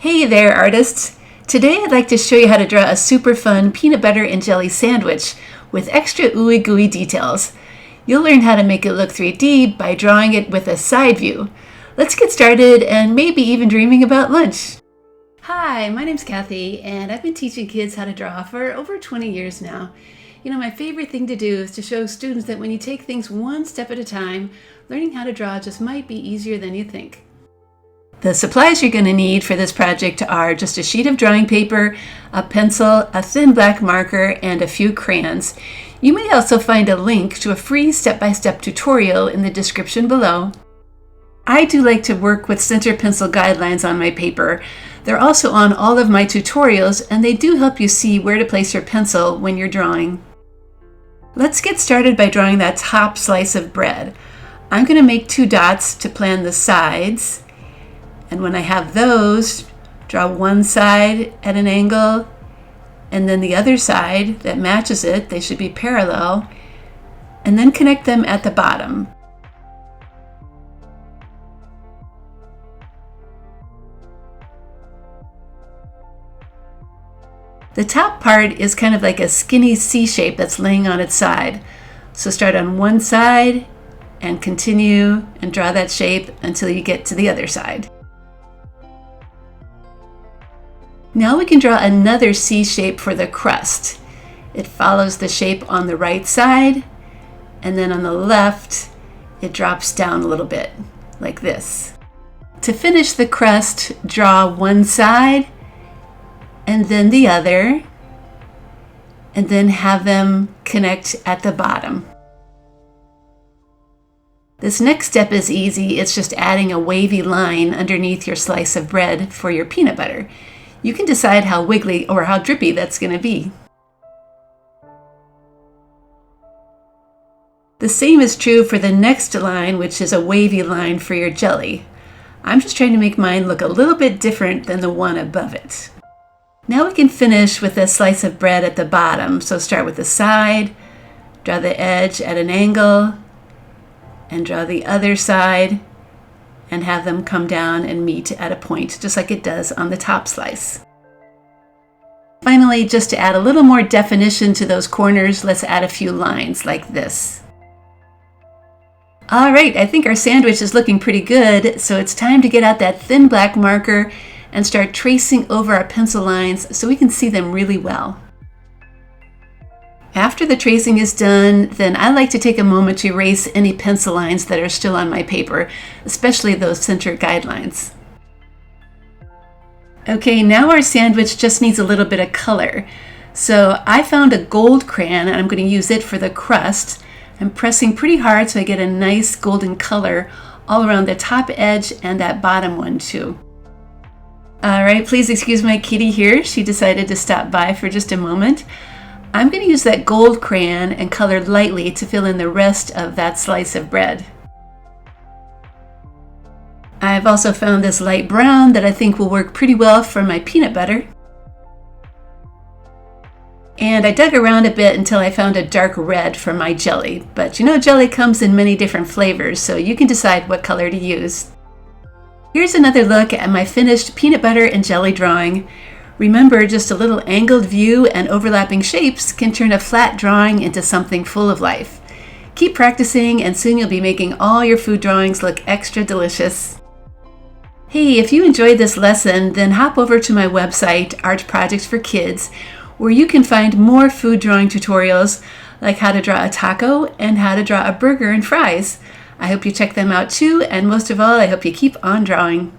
Hey there, artists! Today I'd like to show you how to draw a super fun peanut butter and jelly sandwich with extra ooey gooey details. You'll learn how to make it look 3D by drawing it with a side view. Let's get started and maybe even dreaming about lunch. Hi, my name's Kathy and I've been teaching kids how to draw for over 20 years now. You know, my favorite thing to do is to show students that when you take things one step at a time, learning how to draw just might be easier than you think. The supplies you're going to need for this project are just a sheet of drawing paper, a pencil, a thin black marker, and a few crayons. You may also find a link to a free step-by-step tutorial in the description below. I do like to work with center pencil guidelines on my paper. They're also on all of my tutorials, and they do help you see where to place your pencil when you're drawing. Let's get started by drawing that top slice of bread. I'm going to make 2 dots to plan the sides. And when I have those, draw one side at an angle and then the other side that matches it. They should be parallel, and then connect them at the bottom. The top part is kind of like a skinny C shape that's laying on its side. So start on one side and continue and draw that shape until you get to the other side. Now we can draw another C shape for the crust. It follows the shape on the right side, and then on the left, it drops down a little bit, like this. To finish the crust, draw one side, and then the other, and then have them connect at the bottom. This next step is easy. It's just adding a wavy line underneath your slice of bread for your peanut butter. You can decide how wiggly or how drippy that's going to be. The same is true for the next line, which is a wavy line for your jelly. I'm just trying to make mine look a little bit different than the one above it. Now we can finish with a slice of bread at the bottom. So start with the side, draw the edge at an angle, and draw the other side, and have them come down and meet at a point, just like it does on the top slice. Finally, just to add a little more definition to those corners, let's add a few lines like this. All right, I think our sandwich is looking pretty good, so it's time to get out that thin black marker and start tracing over our pencil lines so we can see them really well. After the tracing is done, then I like to take a moment to erase any pencil lines that are still on my paper, especially those center guidelines. Okay, now our sandwich just needs a little bit of color. So I found a gold crayon and I'm going to use it for the crust. I'm pressing pretty hard so I get a nice golden color all around the top edge and that bottom one too. All right, please excuse my kitty here. She decided to stop by for just a moment. I'm going to use that gold crayon and color lightly to fill in the rest of that slice of bread. I've also found this light brown that I think will work pretty well for my peanut butter. And I dug around a bit until I found a dark red for my jelly. But you know, jelly comes in many different flavors, so you can decide what color to use. Here's another look at my finished peanut butter and jelly drawing. Remember, just a little angled view and overlapping shapes can turn a flat drawing into something full of life. Keep practicing and soon you'll be making all your food drawings look extra delicious. Hey, if you enjoyed this lesson, then hop over to my website, Art Projects for Kids, where you can find more food drawing tutorials like how to draw a taco and how to draw a burger and fries. I hope you check them out too, and most of all, I hope you keep on drawing.